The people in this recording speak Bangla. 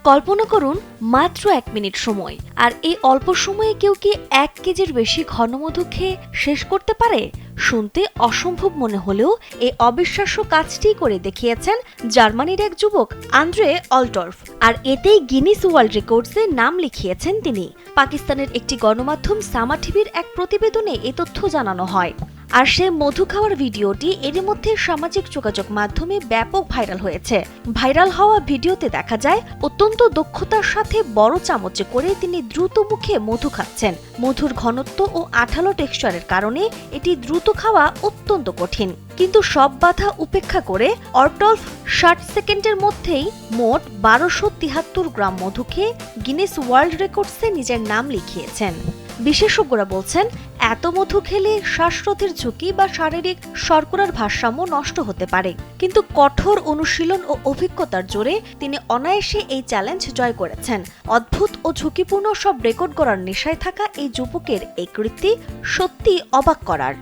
কল্পনা করুন মাত্র 1 মিনিট সময়, আর এই অল্প সময়ে কেউ কি 1 কেজির বেশি ঘনমধু খেয়ে শেষ করতে পারে? শুনতে অসম্ভব মনে হলেও এই অবিশ্বাস্য কাজটি করে দেখিয়েছেন জার্মানির এক যুবক আন্দ্রে অল্টর্ফ, আর এতেই গিনিস ওয়ার্ল্ড রেকর্ডসে নাম লিখিয়েছেন তিনি। পাকিস্তানের একটি গণমাধ্যম সামা টিভির এক প্রতিবেদনে এই তথ্য জানানো হয়। আর সে মধু খাওয়ার ভিডিওটি এরই মধ্যে সামাজিক যোগাযোগ মাধ্যমে ব্যাপক ভাইরাল হয়েছে। ভাইরাল হওয়া ভিডিওতে দেখা যায় অত্যন্ত দক্ষতার সাথে বড় চামচে করে তিনি দ্রুত মুখে মধু খাচ্ছেন। মধুর ঘনত্ব ও আঠালো টেক্সচারের কারণে এটি দ্রুত খাওয়া অত্যন্ত কঠিন। কিন্তু সব বাধা উপেক্ষা করে অল্টর্ফ 60 সেকেন্ডের মধ্যেই মোট 1273 গ্রাম মধু খেয়ে গিনেস ওয়ার্ল্ড রেকর্ডসে নিজের নাম লিখিয়েছেন। বিশেষজ্ঞরা বলছেন, এত মধু খেলে শ্বাসরোধের ঝুঁকি বা শারীরিক শর্করার ভারসাম্য নষ্ট হতে পারে, কিন্তু কঠোর অনুশীলন ও অভিজ্ঞতার জোরে তিনি অনায়াসে এই চ্যালেঞ্জ জয় করেছেন। অদ্ভুত ও ঝুঁকিপূর্ণ সব রেকর্ড গড়ার নেশায় থাকা এই যুবকের এই কৃতি সত্যি অবাক করার।